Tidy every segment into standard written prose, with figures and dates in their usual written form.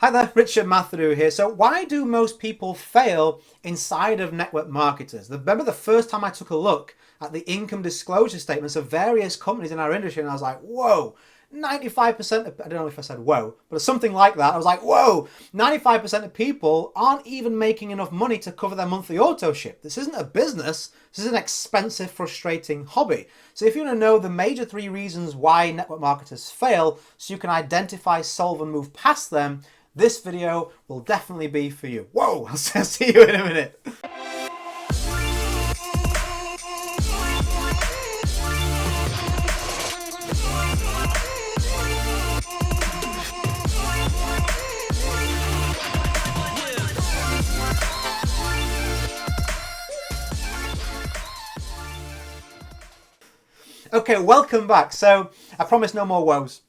Hi there, Richard Matharoo here. So why do most people fail inside of network marketers? Remember the first time I took a look at the income disclosure statements of various companies in our industry and I was like, whoa, 95% of, I don't know if I said whoa, but something like that. I was like, whoa, 95% of people aren't even making enough money to cover their monthly auto ship. This isn't a business. This is an expensive, frustrating hobby. So if you want to know the major three reasons why network marketers fail so you can identify, solve and move past them, this video will definitely be for you. Whoa, I'll see you in a minute. Okay, welcome back. So I promise no more woes.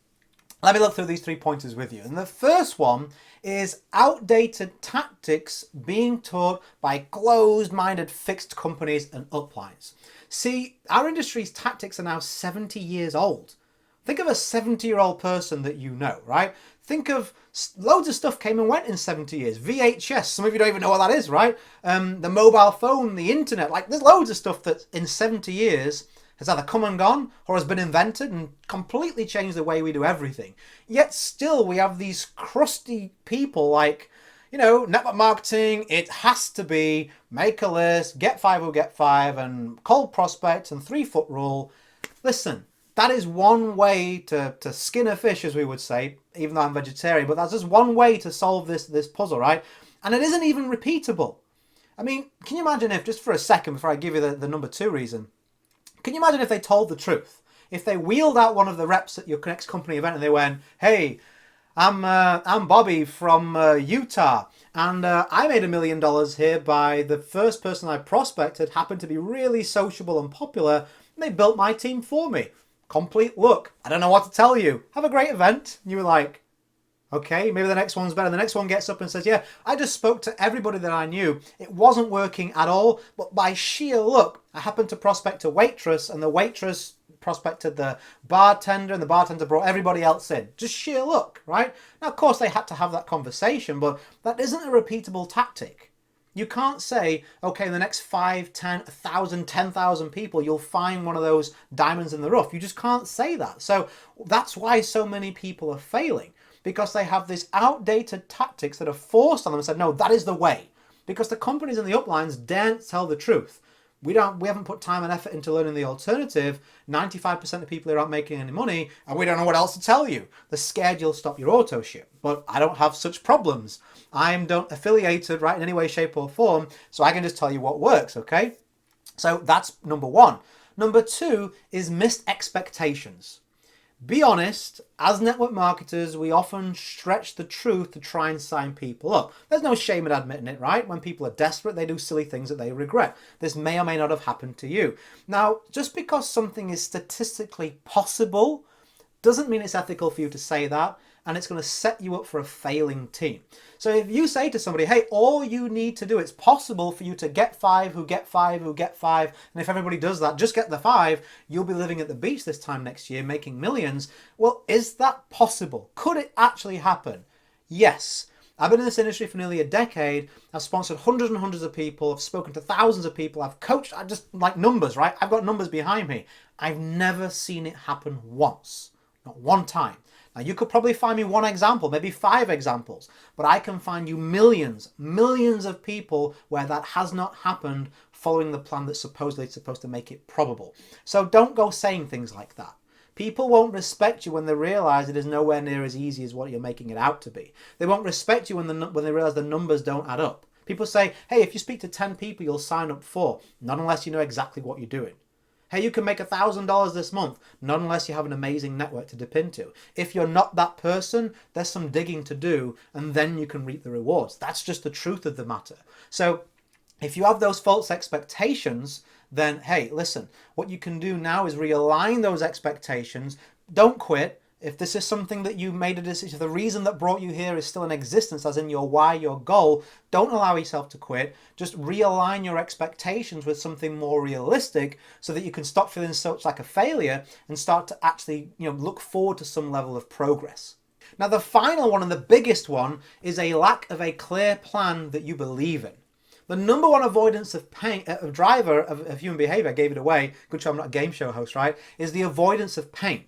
Let me look through these 3 pointers with you. And the first one is outdated tactics being taught by closed-minded fixed companies and uplines. See, our industry's tactics are now 70 years old. Think of a 70-year-old person that you know, right? Think of loads of stuff came and went in 70 years. VHS, some of you don't even know what that is, right? The mobile phone, the internet, like there's loads of stuff that in 70 years has either come and gone or has been invented and completely changed the way we do everything. Yet still we have these crusty people like, you know, network marketing, it has to be make a list, get five who get five, and cold prospects and 3-foot rule. Listen, that is one way to skin a fish, as we would say, even though I'm vegetarian, but that's just one way to solve this puzzle, right? And it isn't even repeatable. I mean, can you imagine if, just for a second before I give you the number 2 reason, can you imagine if they told the truth? If they wheeled out one of the reps at your next company event and they went, hey, I'm Bobby from Utah, and I made $1 million here by the first person I prospected happened to be really sociable and popular, and they built my team for me. Complete luck. I don't know what to tell you. Have a great event. And you were like, okay, maybe the next one's better. The next one gets up and says, yeah, I just spoke to everybody that I knew. It wasn't working at all, but by sheer luck, I happened to prospect a waitress, and the waitress prospected the bartender, and the bartender brought everybody else in. Just sheer luck, right? Now, of course, they had to have that conversation, but that isn't a repeatable tactic. You can't say, okay, in the next 5, 10, 1,000, 10,000 people, you'll find one of those diamonds in the rough. You just can't say that. So that's why so many people are failing, because they have these outdated tactics that are forced on them and said, no, that is the way. Because the companies in the uplines daren't tell the truth. We haven't put time and effort into learning the alternative. 95% of people here aren't making any money, and we don't know what else to tell you. They're scared you'll stop your auto ship. But I don't have such problems. I'm not affiliated, right, in any way, shape or form, so I can just tell you what works, okay? So that's number 1. Number 2 is missed expectations. Be honest, as network marketers, we often stretch the truth to try and sign people up. There's no shame in admitting it, right? When people are desperate, they do silly things that they regret. This may or may not have happened to you. Now, just because something is statistically possible doesn't mean it's ethical for you to say that, and it's going to set you up for a failing team. So if you say to somebody, hey, all you need to do, it's possible for you to get 5 who get 5 who get 5, and if everybody does that, just get the 5, you'll be living at the beach this time next year making millions. Well, is that possible? Could it actually happen? Yes. I've been in this industry for nearly a decade. I've sponsored hundreds and hundreds of people. I've spoken to thousands of people. I've coached. I just like numbers, right? I've got numbers behind me. I've never seen it happen once. Not one time. Now, you could probably find me one example, maybe 5 examples, but I can find you millions of people where that has not happened following the plan that's supposedly supposed to make it probable. So don't go saying things like that. People won't respect you when they realize it is nowhere near as easy as what you're making it out to be. They won't respect you when they realize the numbers don't add up. People say, hey, if you speak to 10 people, you'll sign up 4. Not unless you know exactly what you're doing. Hey, you can make $1,000 this month, not unless you have an amazing network to dip into. If you're not that person, there's some digging to do, and then you can reap the rewards. That's just the truth of the matter. So if you have those false expectations, then hey, listen, what you can do now is realign those expectations. Don't quit. If this is something that you made a decision, the reason that brought you here is still in existence, as in your why, your goal, don't allow yourself to quit. Just realign your expectations with something more realistic so that you can stop feeling so much like a failure and start to actually, look forward to some level of progress. Now, the final one and the biggest one is a lack of a clear plan that you believe in. The number one avoidance of pain, driver of human behavior, I gave it away, good job I'm not a game show host, right, is the avoidance of pain.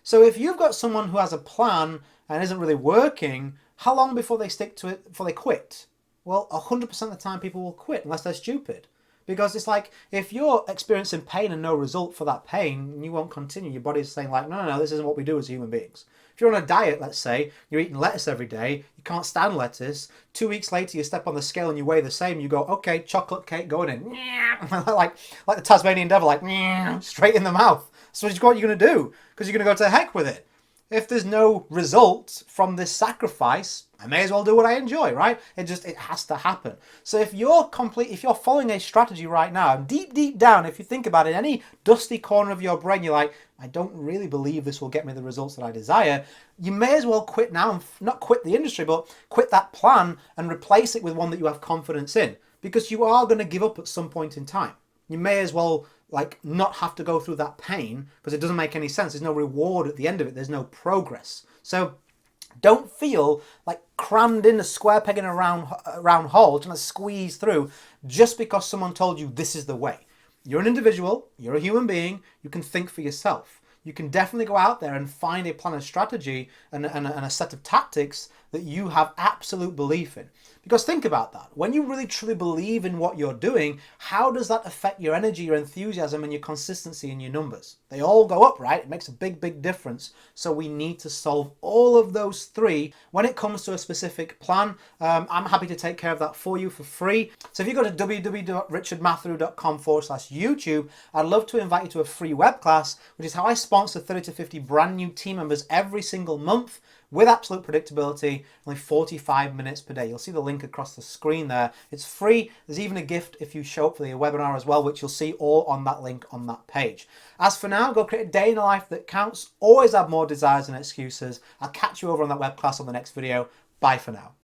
So if you've got someone who has a plan and isn't really working, how long before they stick to it, before they quit? Well, 100% of the time people will quit unless they're stupid. Because it's like, if you're experiencing pain and no result for that pain, you won't continue. Your body's saying like, no, this isn't what we do as human beings. If you're on a diet, let's say, you're eating lettuce every day, you can't stand lettuce, 2 weeks later you step on the scale and you weigh the same, you go, okay, chocolate cake going in. like the Tasmanian devil, like, straight in the mouth. So what you're going to do? Because you're going to go to the heck with it. If there's no result from this sacrifice, I may as well do what I enjoy, right? It has to happen. So if you're following a strategy right now, deep down, if you think about it, any dusty corner of your brain, you're like, I don't really believe this will get me the results that I desire, you may as well quit now, and not quit the industry, but quit that plan and replace it with one that you have confidence in, because you are going to give up at some point in time. You may as well not have to go through that pain, because it doesn't make any sense. There's no reward at the end of it. There's no progress. So don't feel like crammed in a square peg in a round hole, trying to squeeze through just because someone told you this is the way. You're an individual. You're a human being. You can think for yourself. You can definitely go out there and find a plan of strategy and a set of tactics that you have absolute belief in. Because think about that. When you really truly believe in what you're doing, how does that affect your energy, your enthusiasm, and your consistency in your numbers? They all go up, right? It makes a big difference. So we need to solve all of those three when it comes to a specific plan. I'm happy to take care of that for you for free. So if you go to www.richardmatharoo.com/YouTube, I'd love to invite you to a free web class, which is how I sponsor 30 to 50 brand new team members every single month with absolute predictability, only 45 minutes per day. You'll see the link across the screen there. It's free. There's even a gift if you show up for the webinar as well, which you'll see all on that link on that page. As for now, go create a day in the life that counts. Always have more desires than excuses. I'll catch you over on that web class on the next video. Bye for now.